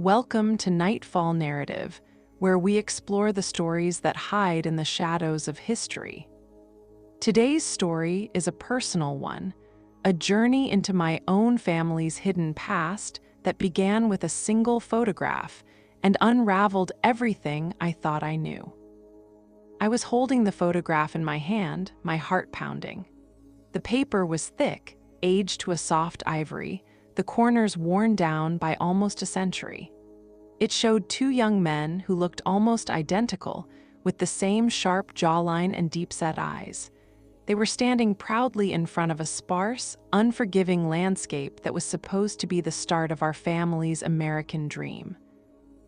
Welcome to Nightfall Narrative, where we explore the stories that hide in the shadows of history. Today's story is a personal one, a journey into my own family's hidden past that began with a single photograph and unraveled everything I thought I knew. I was holding the photograph in my hand, my heart pounding. The paper was thick, aged to a soft ivory, the corners worn down by almost a century. It showed two young men who looked almost identical, with the same sharp jawline and deep-set eyes. They were standing proudly in front of a sparse, unforgiving landscape that was supposed to be the start of our family's American dream.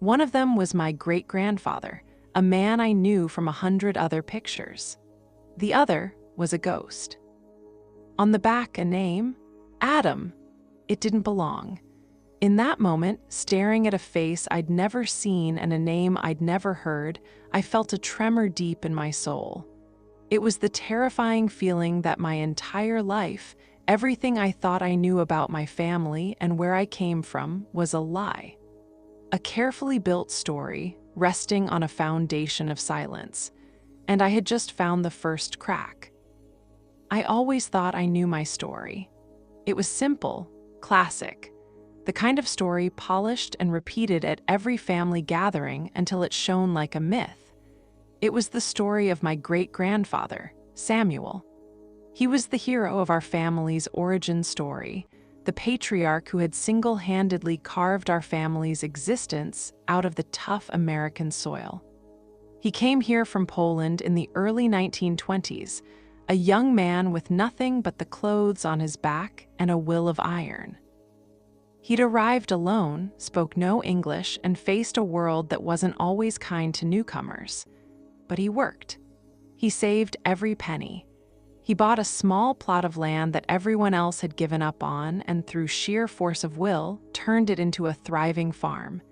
One of them was my great-grandfather, a man I knew from 100 other pictures. The other was a ghost. On the back, a name, Adam. It didn't belong. In that moment, staring at a face I'd never seen and a name I'd never heard, I felt a tremor deep in my soul. It was the terrifying feeling that my entire life, everything I thought I knew about my family and where I came from, was a lie. A carefully built story, resting on a foundation of silence, and I had just found the first crack. I always thought I knew my story. It was simple, classic, the kind of story polished and repeated at every family gathering until it shone like a myth. It was the story of my great-grandfather, Samuel. He was the hero of our family's origin story, the patriarch who had single-handedly carved our family's existence out of the tough American soil. He came here from Poland in the early 1920s, a young man with nothing but the clothes on his back and a will of iron. He'd arrived alone, spoke no English, and faced a world that wasn't always kind to newcomers. But he worked. He saved every penny. He bought a small plot of land that everyone else had given up on and through sheer force of will, turned it into a thriving farm.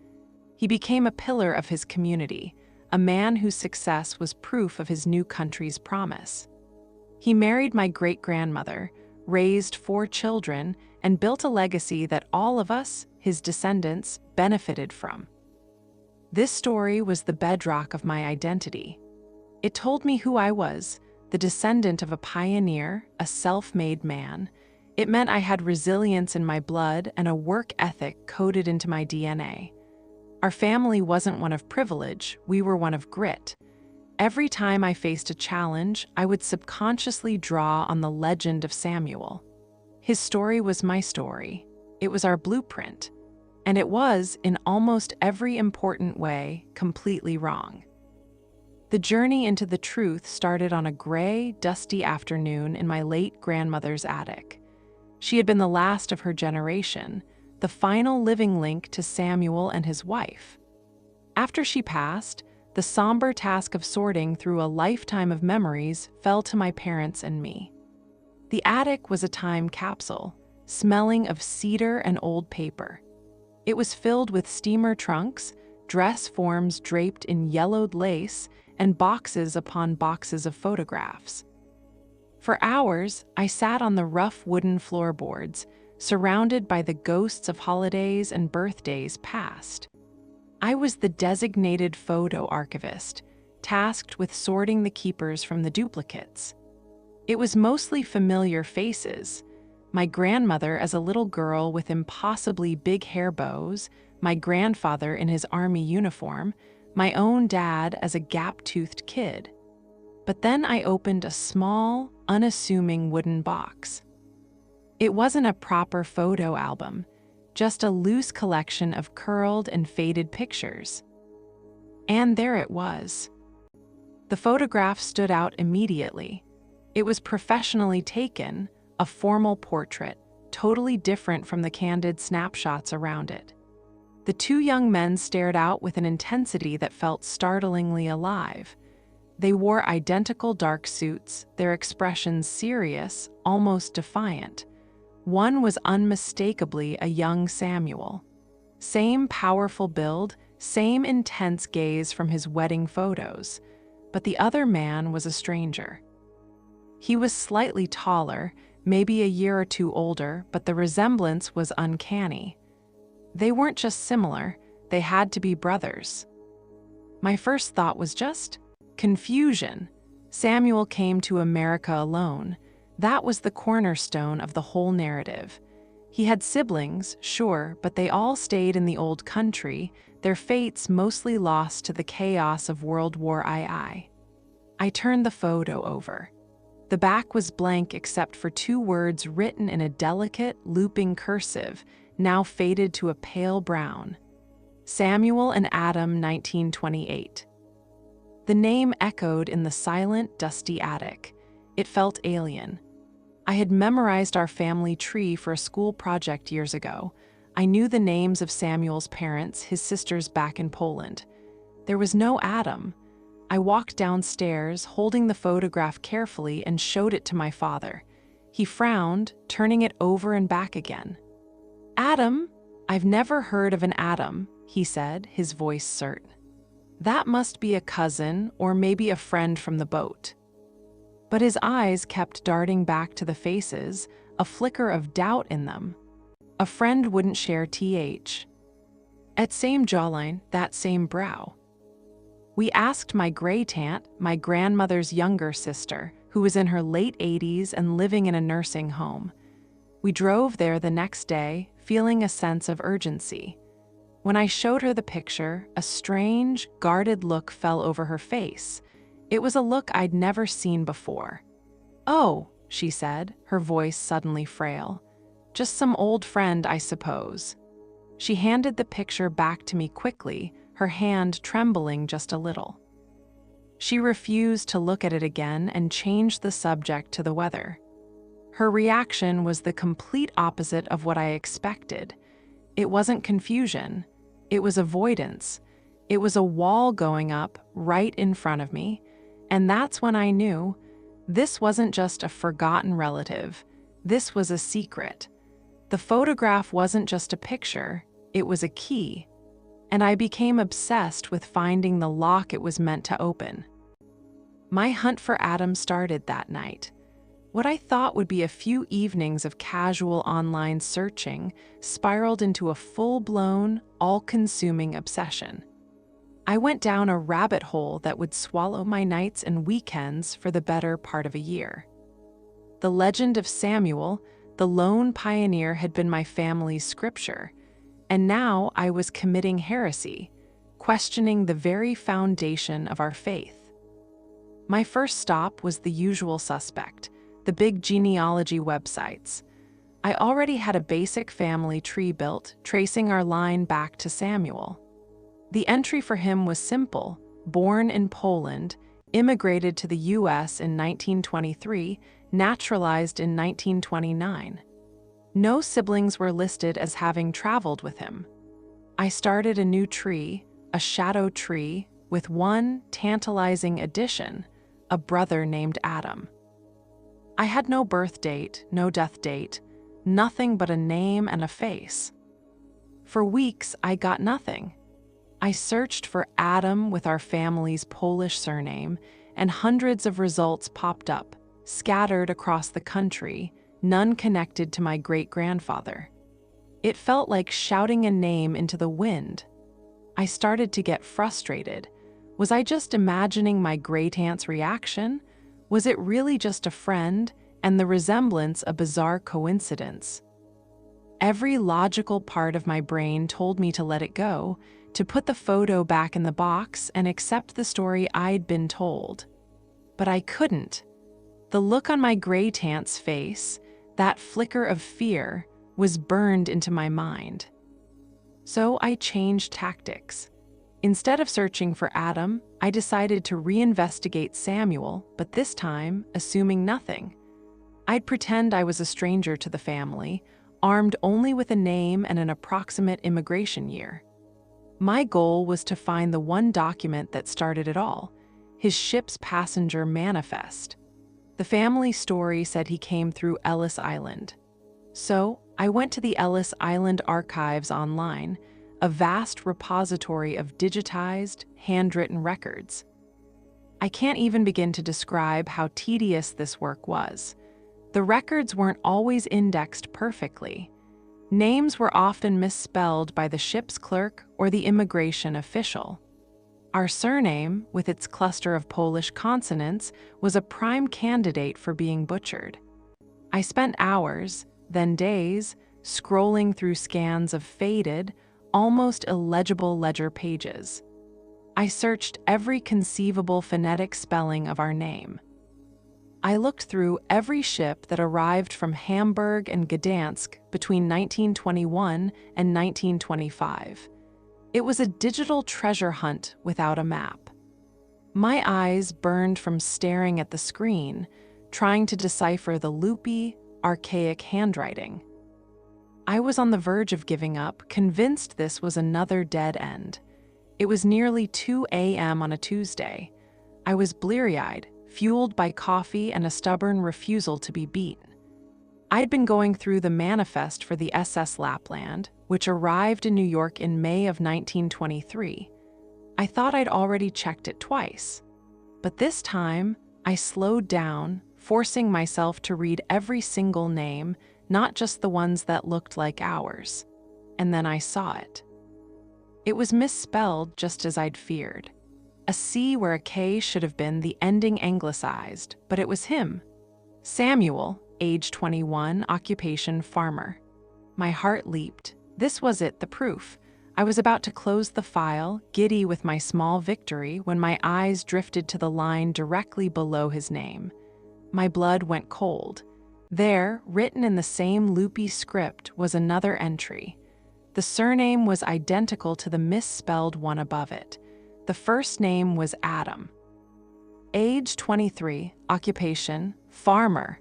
He became a pillar of his community, a man whose success was proof of his new country's promise. He married my great-grandmother, raised 4 children, and built a legacy that all of us, his descendants, benefited from. This story was the bedrock of my identity. It told me who I was, the descendant of a pioneer, a self-made man. It meant I had resilience in my blood and a work ethic coded into my DNA. Our family wasn't one of privilege, we were one of grit. Every time I faced a challenge, I would subconsciously draw on the legend of Samuel. His story was my story. It was our blueprint. And it was, in almost every important way, completely wrong. The journey into the truth started on a gray, dusty afternoon in my late grandmother's attic. She had been the last of her generation, the final living link to Samuel and his wife. After she passed, the somber task of sorting through a lifetime of memories fell to my parents and me. The attic was a time capsule, smelling of cedar and old paper. It was filled with steamer trunks, dress forms draped in yellowed lace, and boxes upon boxes of photographs. For hours, I sat on the rough wooden floorboards, surrounded by the ghosts of holidays and birthdays past. I was the designated photo archivist, tasked with sorting the keepers from the duplicates. It was mostly familiar faces, my grandmother as a little girl with impossibly big hair bows, my grandfather in his army uniform, my own dad as a gap-toothed kid. But then I opened a small, unassuming wooden box. It wasn't a proper photo album, just a loose collection of curled and faded pictures. And there it was. The photograph stood out immediately. It was professionally taken, a formal portrait, totally different from the candid snapshots around it. The 2 young men stared out with an intensity that felt startlingly alive. They wore identical dark suits, their expressions serious, almost defiant. One was unmistakably a young Samuel. Same powerful build, same intense gaze from his wedding photos, but the other man was a stranger. He was slightly taller, maybe a year or 2 older, but the resemblance was uncanny. They weren't just similar, They had to be brothers. My first thought was just confusion. Samuel came to America alone. That was the cornerstone of the whole narrative. He had siblings, sure, but they all stayed in the old country, their fates mostly lost to the chaos of World War II. I turned the photo over. The back was blank except for 2 words written in a delicate, looping cursive, now faded to a pale brown. Samuel and Adam, 1928. The name echoed in the silent, dusty attic. It felt alien. I had memorized our family tree for a school project years ago. I knew the names of Samuel's parents, his sisters back in Poland. There was no Adam. I walked downstairs, holding the photograph carefully, and showed it to my father. He frowned, turning it over and back again. "Adam? I've never heard of an Adam," he said, his voice certain. "That must be a cousin or maybe a friend from the boat." But his eyes kept darting back to the faces, a flicker of doubt in them. A friend wouldn't share TH. At same jawline, that same brow. We asked my great-aunt, my grandmother's younger sister, who was in her late 80s and living in a nursing home. We drove there the next day, feeling a sense of urgency. When I showed her the picture, a strange, guarded look fell over her face. It was a look I'd never seen before. "Oh," she said, her voice suddenly frail. "Just some old friend, I suppose." She handed the picture back to me quickly, her hand trembling just a little. She refused to look at it again and changed the subject to the weather. Her reaction was the complete opposite of what I expected. It wasn't confusion. It was avoidance. It was a wall going up right in front of me. And that's when I knew this wasn't just a forgotten relative. This was a secret. The photograph wasn't just a picture, it was a key. And I became obsessed with finding the lock it was meant to open. My hunt for Adam started that night. What I thought would be a few evenings of casual online searching spiraled into a full-blown, all-consuming obsession. I went down a rabbit hole that would swallow my nights and weekends for the better part of a year. The legend of Samuel, the lone pioneer, had been my family's scripture, and now I was committing heresy, questioning the very foundation of our faith. My first stop was the usual suspect, the big genealogy websites. I already had a basic family tree built, tracing our line back to Samuel. The entry for him was simple: born in Poland, immigrated to the US in 1923, naturalized in 1929. No siblings were listed as having traveled with him. I started a new tree, a shadow tree, with one tantalizing addition: a brother named Adam. I had no birth date, no death date, nothing but a name and a face. For weeks, I got nothing. I searched for Adam with our family's Polish surname, and hundreds of results popped up, scattered across the country, none connected to my great-grandfather. It felt like shouting a name into the wind. I started to get frustrated. Was I just imagining my great-aunt's reaction? Was it really just a friend, and the resemblance a bizarre coincidence? Every logical part of my brain told me to let it go, to put the photo back in the box and accept the story I'd been told. But I couldn't. The look on my great-aunt's face, that flicker of fear, was burned into my mind. So I changed tactics. Instead of searching for Adam, I decided to reinvestigate Samuel, but this time, assuming nothing. I'd pretend I was a stranger to the family, armed only with a name and an approximate immigration year. My goal was to find the one document that started it all, his ship's passenger manifest. The family story said he came through Ellis Island. So I went to the Ellis Island archives online, a vast repository of digitized, handwritten records. I can't even begin to describe how tedious this work was. The records weren't always indexed perfectly. Names were often misspelled by the ship's clerk or the immigration official. Our surname, with its cluster of Polish consonants, was a prime candidate for being butchered. I spent hours, then days, scrolling through scans of faded, almost illegible ledger pages. I searched every conceivable phonetic spelling of our name. I looked through every ship that arrived from Hamburg and Gdansk between 1921 and 1925. It was a digital treasure hunt without a map. My eyes burned from staring at the screen, trying to decipher the loopy, archaic handwriting. I was on the verge of giving up, convinced this was another dead end. It was nearly 2 a.m. on a Tuesday. I was bleary-eyed, fueled by coffee and a stubborn refusal to be beaten. I'd been going through the manifest for the SS Lapland, which arrived in New York in May of 1923. I thought I'd already checked it twice. But this time, I slowed down, forcing myself to read every single name, not just the ones that looked like ours. And then I saw it. It was misspelled just as I'd feared. A C where a K should have been the ending anglicized, but it was him. Samuel, age 21, occupation farmer. My heart leaped. This was it, the proof. I was about to close the file, giddy with my small victory, when my eyes drifted to the line directly below his name. My blood went cold. There, written in the same loopy script, was another entry. The surname was identical to the misspelled one above it. The first name was Adam. Age 23, occupation, farmer.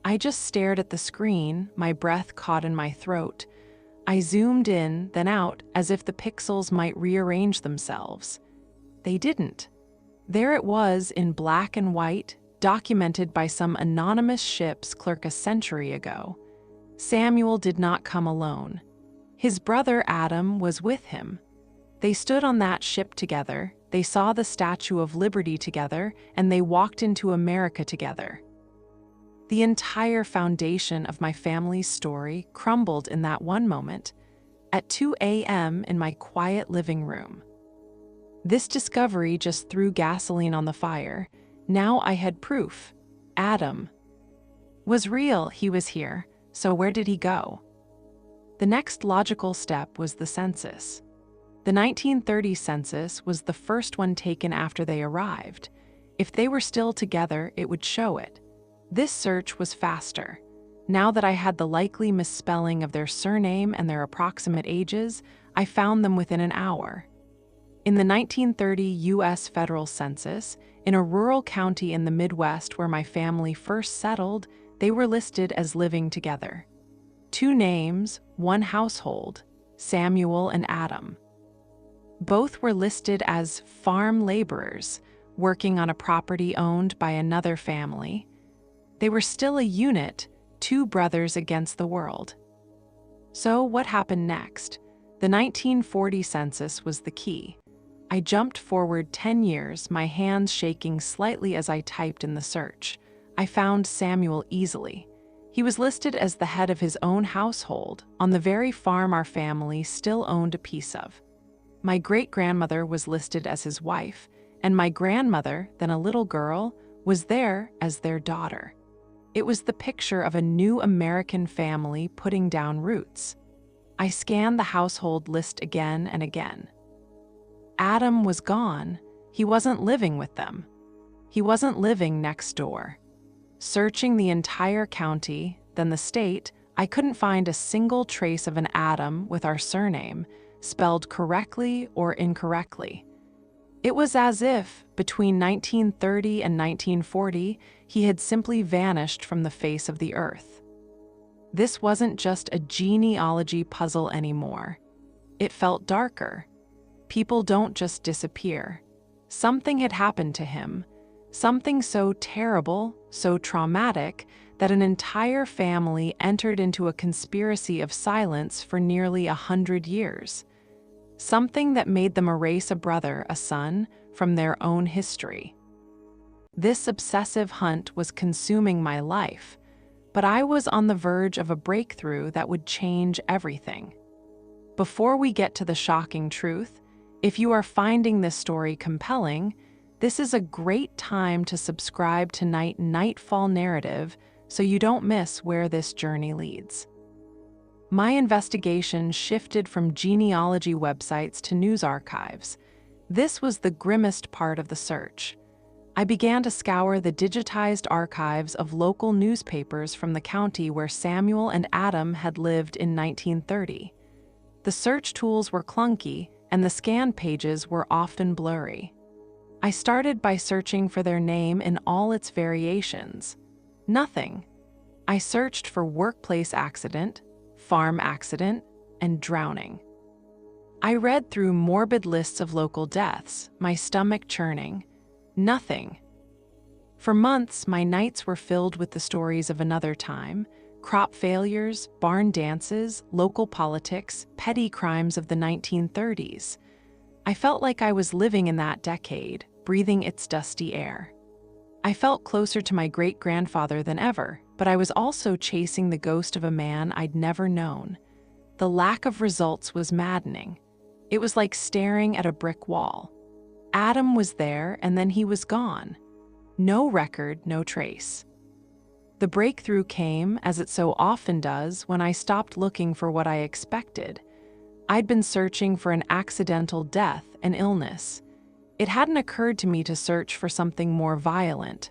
I just stared at the screen, my breath caught in my throat. I zoomed in, then out, as if the pixels might rearrange themselves. They didn't. There it was in black and white, documented by some anonymous ship's clerk a century ago. Samuel did not come alone. His brother Adam was with him. They stood on that ship together, they saw the Statue of Liberty together, and they walked into America together. The entire foundation of my family's story crumbled in that one moment, at 2 a.m. in my quiet living room. This discovery just threw gasoline on the fire. Now I had proof. Adam was real, he was here, so where did he go? The next logical step was the census. The 1930 census was the first one taken after they arrived. If they were still together, it would show it. This search was faster. Now that I had the likely misspelling of their surname and their approximate ages, I found them within an hour. In the 1930 U.S. federal census, in a rural county in the Midwest where my family first settled, they were listed as living together. 2 names, 1 household, Samuel and Adam. Both were listed as farm laborers, working on a property owned by another family. They were still a unit, 2 brothers against the world. So what happened next? The 1940 census was the key. I jumped forward 10 years, my hands shaking slightly as I typed in the search. I found Samuel easily. He was listed as the head of his own household, on the very farm our family still owned a piece of. My great-grandmother was listed as his wife, and my grandmother, then a little girl, was there as their daughter. It was the picture of a new American family putting down roots. I scanned the household list again and again. Adam was gone. He wasn't living with them. He wasn't living next door. Searching the entire county, then the state, I couldn't find a single trace of an Adam with our surname, spelled correctly or incorrectly. It was as if, between 1930 and 1940, he had simply vanished from the face of the earth. This wasn't just a genealogy puzzle anymore. It felt darker. People don't just disappear. Something had happened to him, something so terrible, so traumatic, that an entire family entered into a conspiracy of silence for nearly 100 years. Something that made them erase a brother, a son, from their own history. This obsessive hunt was consuming my life, but I was on the verge of a breakthrough that would change everything. Before we get to the shocking truth, if you are finding this story compelling, this is a great time to subscribe to Nightfall Narrative so you don't miss where this journey leads. My investigation shifted from genealogy websites to news archives. This was the grimmest part of the search. I began to scour the digitized archives of local newspapers from the county where Samuel and Adam had lived in 1930. The search tools were clunky, and the scan pages were often blurry. I started by searching for their name in all its variations. Nothing. I searched for workplace accident, farm accident, and drowning. I read through morbid lists of local deaths, my stomach churning. Nothing. For months, my nights were filled with the stories of another time: crop failures, barn dances, local politics, petty crimes of the 1930s. I felt like I was living in that decade, breathing its dusty air. I felt closer to my great-grandfather than ever, but I was also chasing the ghost of a man I'd never known. The lack of results was maddening. It was like staring at a brick wall. Adam was there, and then he was gone. No record, no trace. The breakthrough came, as it so often does, when I stopped looking for what I expected. I'd been searching for an accidental death, an illness. It hadn't occurred to me to search for something more violent.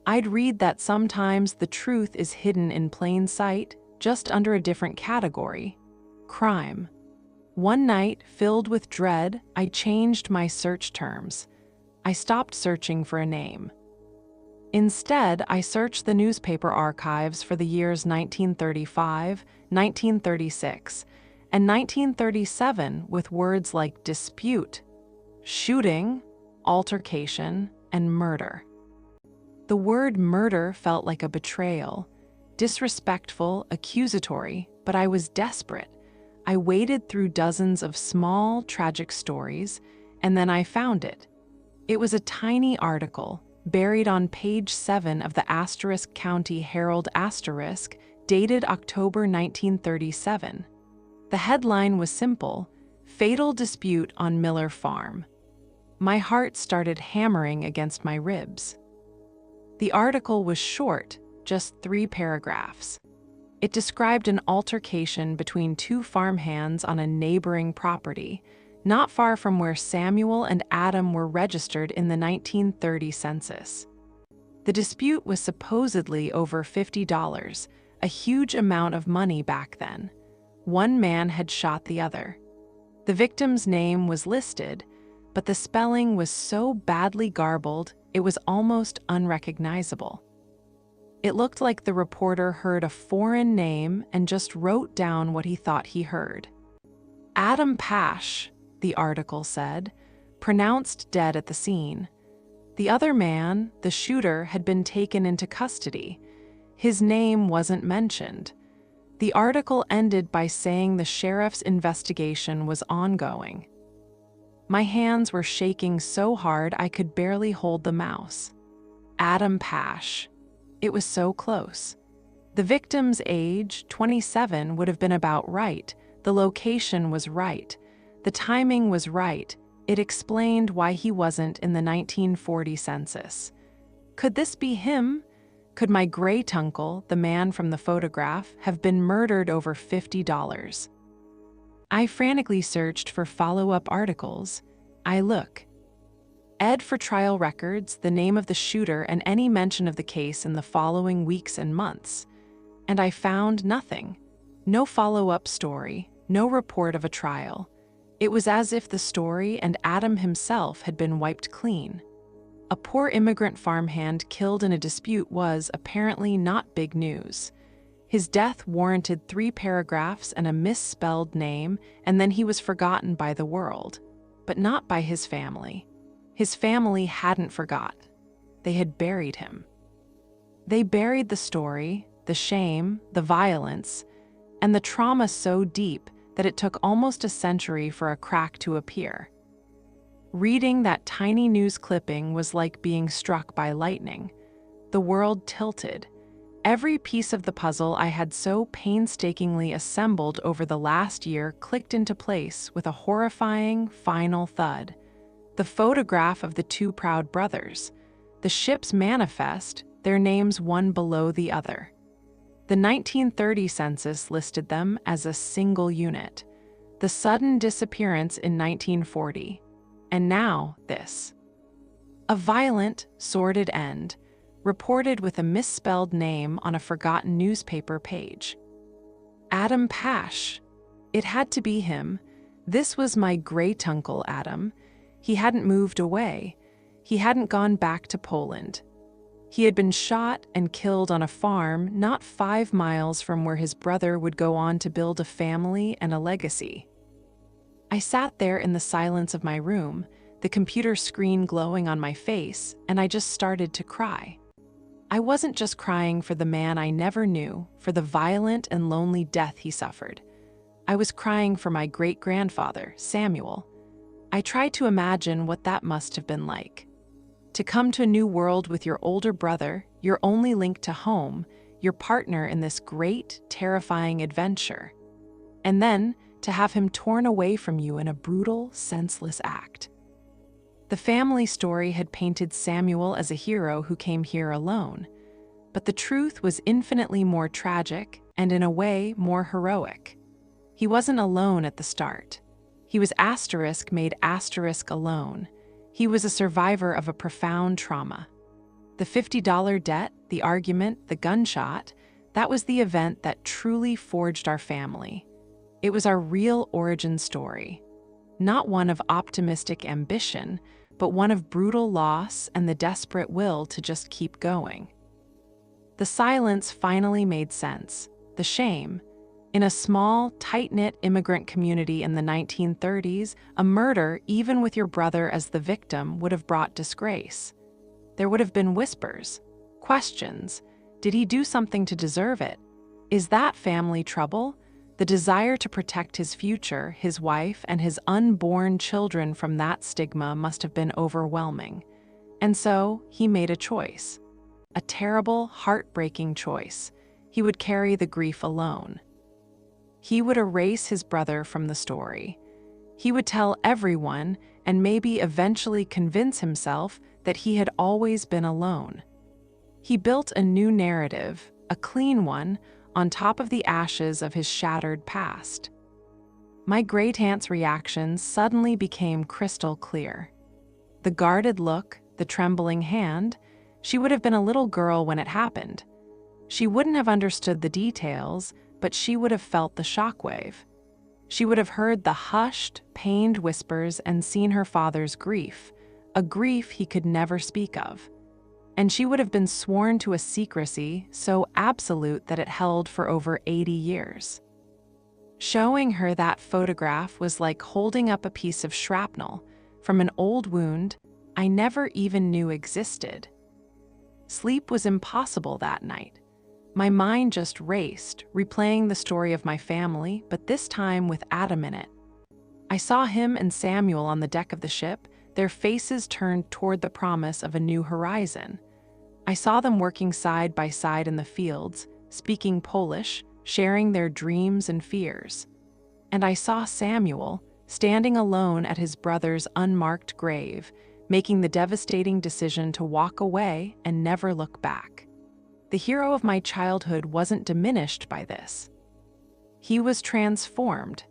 I'd read that sometimes the truth is hidden in plain sight, just under a different category: crime. One night, filled with dread, I changed my search terms. I stopped searching for a name. Instead, I searched the newspaper archives for the years 1935, 1936, and 1937 with words like dispute, shooting, altercation, and murder. The word murder felt like a betrayal, disrespectful, accusatory, but I was desperate. I waded through dozens of small, tragic stories, and then I found it. It was a tiny article, buried on page 7 of the Asterisk County Herald Asterisk, dated October 1937. The headline was simple: "Fatal Dispute on Miller Farm." My heart started hammering against my ribs. The article was short, just 3 paragraphs. It described an altercation between 2 farmhands on a neighboring property, not far from where Samuel and Adam were registered in the 1930 census. The dispute was supposedly over $50, a huge amount of money back then. One man had shot the other. The victim's name was listed, but the spelling was so badly garbled it was almost unrecognizable. It looked like the reporter heard a foreign name and just wrote down what he thought he heard. Adam Pash, the article said, pronounced dead at the scene. The other man, the shooter, had been taken into custody. His name wasn't mentioned. The article ended by saying the sheriff's investigation was ongoing. My hands were shaking so hard I could barely hold the mouse. Adam Pash. It was so close. The victim's age, 27, would have been about right. The location was right. The timing was right. It explained why he wasn't in the 1940 census. Could this be him? Could my great-uncle, the man from the photograph, have been murdered over $50? I frantically searched for follow-up articles. Ed for trial records, the name of the shooter, and any mention of the case in the following weeks and months. And I found nothing. No follow-up story, no report of a trial. It was as if the story and Adam himself had been wiped clean. A poor immigrant farmhand killed in a dispute was, apparently, not big news. His death warranted 3 paragraphs and a misspelled name, and then he was forgotten by the world. But not by his family. His family hadn't forgot. They had buried him. They buried the story, the shame, the violence, and the trauma so deep that it took almost a century for a crack to appear. Reading that tiny news clipping was like being struck by lightning. The world tilted. Every piece of the puzzle I had so painstakingly assembled over the last year clicked into place with a horrifying, final thud. The photograph of the two proud brothers, the ship's manifest, their names one below the other. The 1930 census listed them as a single unit. The sudden disappearance in 1940. And now this. A violent, sordid end, reported with a misspelled name on a forgotten newspaper page. Adam Pash. It had to be him. This was my great-uncle Adam. He hadn't moved away. He hadn't gone back to Poland. He had been shot and killed on a farm not 5 miles from where his brother would go on to build a family and a legacy. I sat there in the silence of my room, the computer screen glowing on my face, and I just started to cry. I wasn't just crying for the man I never knew, for the violent and lonely death he suffered. I was crying for my great-grandfather, Samuel. I tried to imagine what that must have been like. To come to a new world with your older brother, your only link to home, your partner in this great, terrifying adventure. And then to have him torn away from you in a brutal, senseless act. The family story had painted Samuel as a hero who came here alone, but the truth was infinitely more tragic and, in a way, more heroic. He wasn't alone at the start. He was asterisk made asterisk alone. He was a survivor of a profound trauma. The $50 debt, the argument, the gunshot, that was the event that truly forged our family. It was our real origin story. Not one of optimistic ambition, but one of brutal loss and the desperate will to just keep going. The silence finally made sense. The shame. In a small, tight-knit immigrant community in the 1930s, a murder, even with your brother as the victim, would have brought disgrace. There would have been whispers, questions. Did he do something to deserve it? Is that family trouble? The desire to protect his future, his wife, and his unborn children from that stigma must have been overwhelming. And so, he made a choice. A terrible, heartbreaking choice. He would carry the grief alone. He would erase his brother from the story. He would tell everyone, and maybe eventually convince himself, that he had always been alone. He built a new narrative, a clean one, on top of the ashes of his shattered past. My great-aunt's reactions suddenly became crystal clear. The guarded look, the trembling hand, she would have been a little girl when it happened. She wouldn't have understood the details, but she would have felt the shockwave. She would have heard the hushed, pained whispers and seen her father's grief, a grief he could never speak of. And she would have been sworn to a secrecy so absolute that it held for over 80 years. Showing her that photograph was like holding up a piece of shrapnel from an old wound I never even knew existed. Sleep was impossible that night. My mind just raced, replaying the story of my family, but this time with Adam in it. I saw him and Samuel on the deck of the ship, their faces turned toward the promise of a new horizon. I saw them working side by side in the fields, speaking Polish, sharing their dreams and fears. And I saw Samuel, standing alone at his brother's unmarked grave, making the devastating decision to walk away and never look back. The hero of my childhood wasn't diminished by this. He was transformed.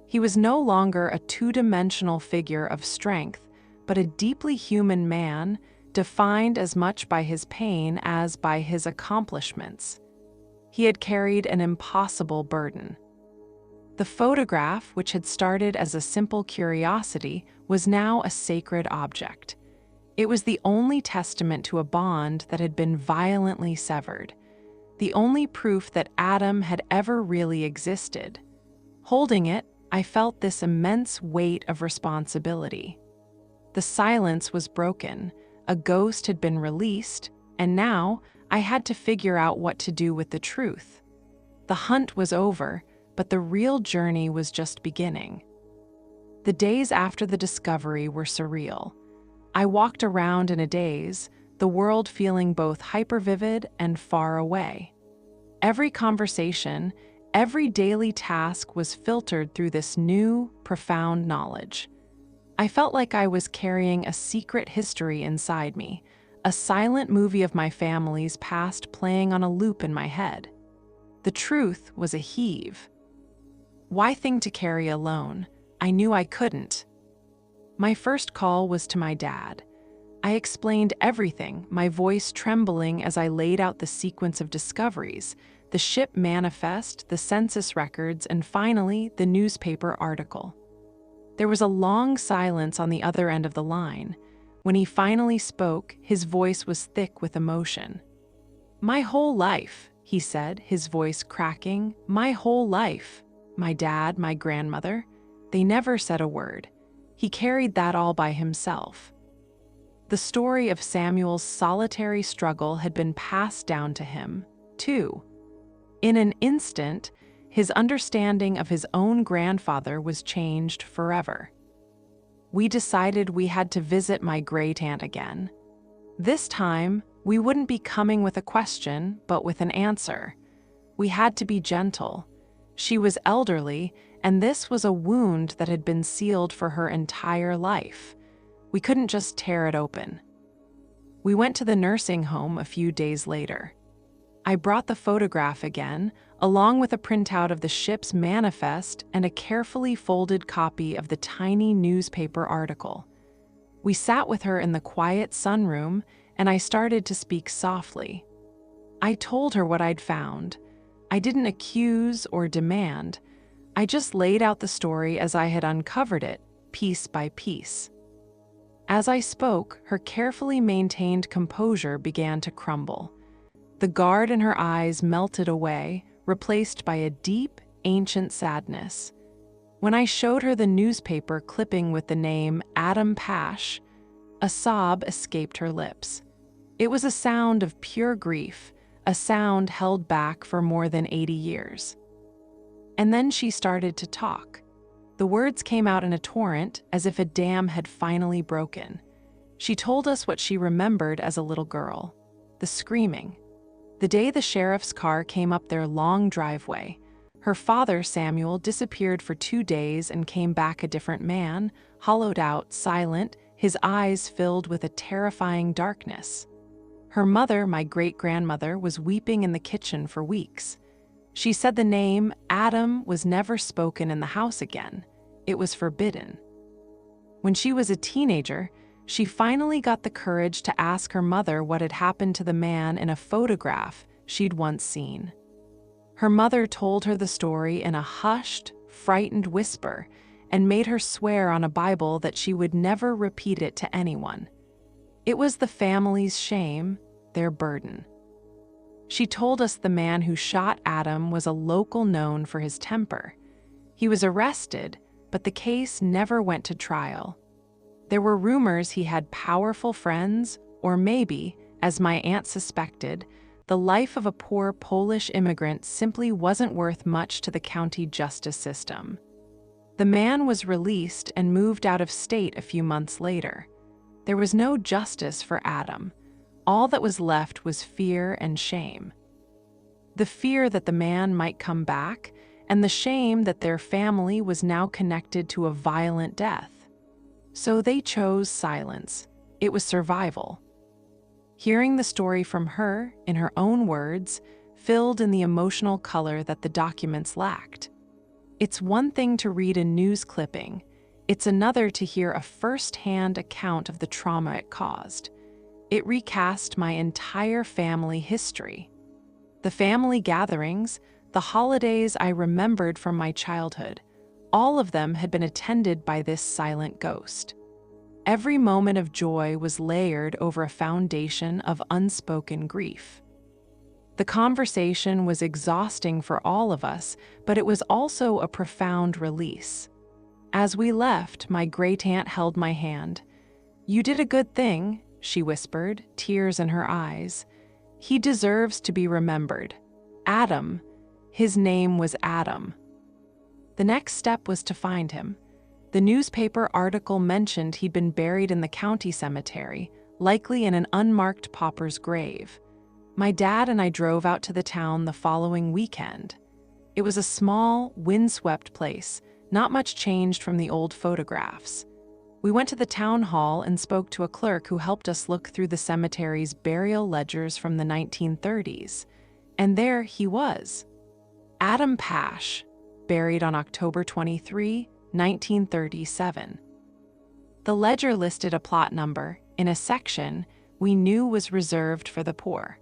He was no longer a two-dimensional figure of strength, but a deeply human man, defined as much by his pain as by his accomplishments. He had carried an impossible burden. The photograph, which had started as a simple curiosity, was now a sacred object. It was the only testament to a bond that had been violently severed, the only proof that Adam had ever really existed. Holding it, I felt this immense weight of responsibility. The silence was broken, a ghost had been released, and now I had to figure out what to do with the truth. The hunt was over, but the real journey was just beginning. The days after the discovery were surreal. I walked around in a daze, the world feeling both hypervivid and far away. Every conversation, every daily task was filtered through this new, profound knowledge. I felt like I was carrying a secret history inside me, a silent movie of my family's past playing on a loop in my head. The truth was a heave. Why thing to carry alone? I knew I couldn't. My first call was to my dad. I explained everything, my voice trembling as I laid out the sequence of discoveries, the ship manifest, the census records, and finally, the newspaper article. There was a long silence on the other end of the line. When he finally spoke, his voice was thick with emotion. "My whole life," he said, his voice cracking. "My whole life. My dad, my grandmother, they never said a word. He carried that all by himself." The story of Samuel's solitary struggle had been passed down to him, too. In an instant, his understanding of his own grandfather was changed forever. We decided we had to visit my great-aunt again. This time, we wouldn't be coming with a question, but with an answer. We had to be gentle. She was elderly, and this was a wound that had been sealed for her entire life. We couldn't just tear it open. We went to the nursing home a few days later. I brought the photograph again, along with a printout of the ship's manifest and a carefully folded copy of the tiny newspaper article. We sat with her in the quiet sunroom, and I started to speak softly. I told her what I'd found. I didn't accuse or demand. I just laid out the story as I had uncovered it, piece by piece. As I spoke, her carefully maintained composure began to crumble. The guard in her eyes melted away, replaced by a deep, ancient sadness. When I showed her the newspaper clipping with the name Adam Pash, a sob escaped her lips. It was a sound of pure grief, a sound held back for more than 80 years. And then she started to talk. The words came out in a torrent, as if a dam had finally broken. She told us what she remembered as a little girl. The screaming. The day the sheriff's car came up their long driveway. Her father, Samuel, disappeared for 2 days and came back a different man, hollowed out, silent, his eyes filled with a terrifying darkness. Her mother, my great-grandmother, was weeping in the kitchen for weeks. She said the name Adam was never spoken in the house again. It was forbidden. When she was a teenager, she finally got the courage to ask her mother what had happened to the man in a photograph she'd once seen. Her mother told her the story in a hushed, frightened whisper and made her swear on a Bible that she would never repeat it to anyone. It was the family's shame, their burden. She told us the man who shot Adam was a local known for his temper. He was arrested, but the case never went to trial. There were rumors he had powerful friends, or maybe, as my aunt suspected, the life of a poor Polish immigrant simply wasn't worth much to the county justice system. The man was released and moved out of state a few months later. There was no justice for Adam. All that was left was fear and shame. The fear that the man might come back, and the shame that their family was now connected to a violent death. So they chose silence. It was survival. Hearing the story from her, in her own words, filled in the emotional color that the documents lacked. It's one thing to read a news clipping. It's another to hear a first-hand account of the trauma it caused. It recast my entire family history. The family gatherings, the holidays I remembered from my childhood, all of them had been attended by this silent ghost. Every moment of joy was layered over a foundation of unspoken grief. The conversation was exhausting for all of us, but it was also a profound release. As we left, my great-aunt held my hand. "You did a good thing," she whispered, tears in her eyes. "He deserves to be remembered. Adam. His name was Adam." The next step was to find him. The newspaper article mentioned he'd been buried in the county cemetery, likely in an unmarked pauper's grave. My dad and I drove out to the town the following weekend. It was a small, windswept place, not much changed from the old photographs. We went to the town hall and spoke to a clerk who helped us look through the cemetery's burial ledgers from the 1930s. And there he was, Adam Pash, buried on October 23, 1937. The ledger listed a plot number in a section we knew was reserved for the poor.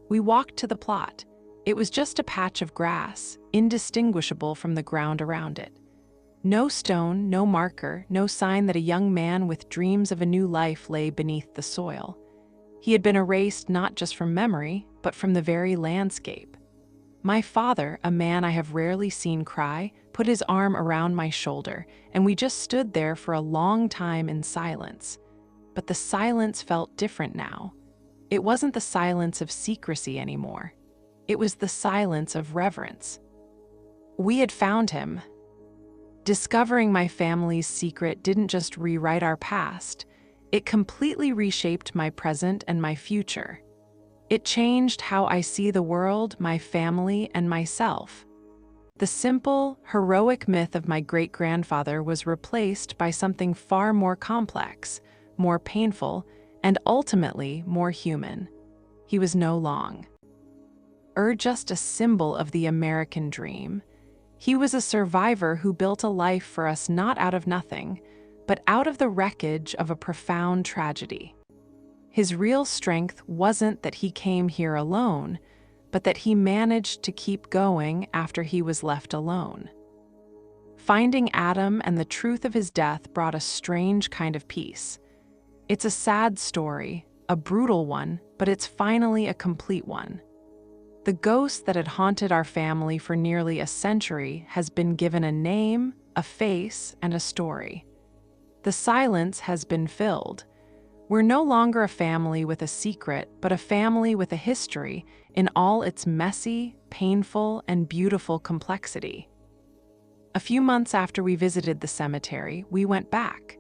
We walked to the plot. It was just a patch of grass, indistinguishable from the ground around it. No stone, no marker, no sign that a young man with dreams of a new life lay beneath the soil. He had been erased not just from memory, but from the very landscape. My father, a man I have rarely seen cry, put his arm around my shoulder, and we just stood there for a long time in silence. But the silence felt different now. It wasn't the silence of secrecy anymore. It was the silence of reverence. We had found him. Discovering my family's secret didn't just rewrite our past, it completely reshaped my present and my future. It changed how I see the world, my family, and myself. The simple, heroic myth of my great-grandfather was replaced by something far more complex, more painful, and ultimately more human. He was no longer just a symbol of the American dream. He was a survivor who built a life for us not out of nothing, but out of the wreckage of a profound tragedy. His real strength wasn't that he came here alone, but that he managed to keep going after he was left alone. Finding Adam and the truth of his death brought a strange kind of peace. It's a sad story, a brutal one, but it's finally a complete one. The ghost that had haunted our family for nearly a century has been given a name, a face, and a story. The silence has been filled. We're no longer a family with a secret, but a family with a history in all its messy, painful, and beautiful complexity. A few months after we visited the cemetery, we went back.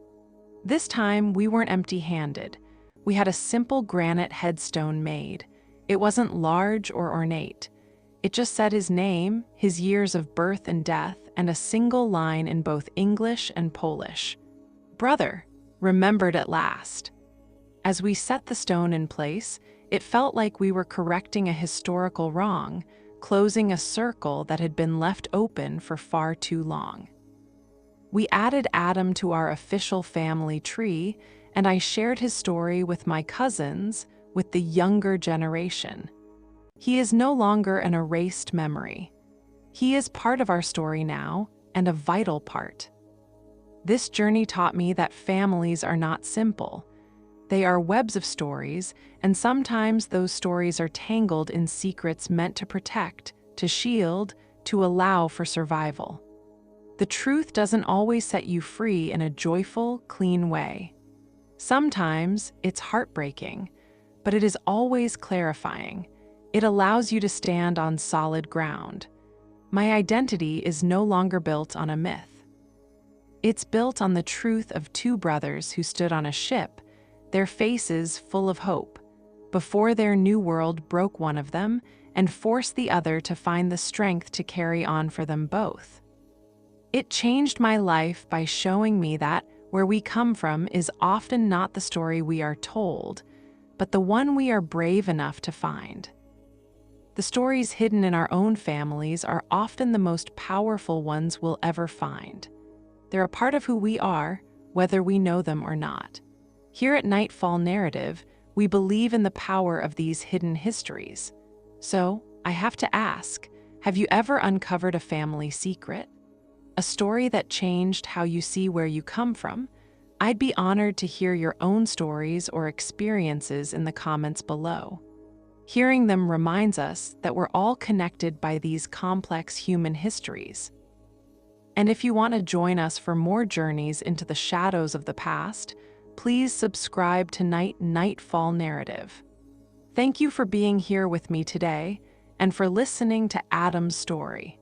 This time, we weren't empty-handed. We had a simple granite headstone made. It wasn't large or ornate. It just said his name, his years of birth and death, and a single line in both English and Polish. "Brother, remembered at last." As we set the stone in place, it felt like we were correcting a historical wrong, closing a circle that had been left open for far too long. We added Adam to our official family tree, and I shared his story with my cousins, with the younger generation. He is no longer an erased memory. He is part of our story now, and a vital part. This journey taught me that families are not simple. They are webs of stories, and sometimes those stories are tangled in secrets meant to protect, to shield, to allow for survival. The truth doesn't always set you free in a joyful, clean way. Sometimes it's heartbreaking, but it is always clarifying. It allows you to stand on solid ground. My identity is no longer built on a myth. It's built on the truth of two brothers who stood on a ship, their faces full of hope, before their new world broke one of them and forced the other to find the strength to carry on for them both. It changed my life by showing me that where we come from is often not the story we are told, but the one we are brave enough to find. The stories hidden in our own families are often the most powerful ones we'll ever find. They're a part of who we are, whether we know them or not. Here at Nightfall Narrative, we believe in the power of these hidden histories. So, I have to ask, have you ever uncovered a family secret? A story that changed how you see where you come from? I'd be honored to hear your own stories or experiences in the comments below. Hearing them reminds us that we're all connected by these complex human histories. And if you want to join us for more journeys into the shadows of the past, please subscribe to Nightfall Narrative. Thank you for being here with me today and for listening to Adam's story.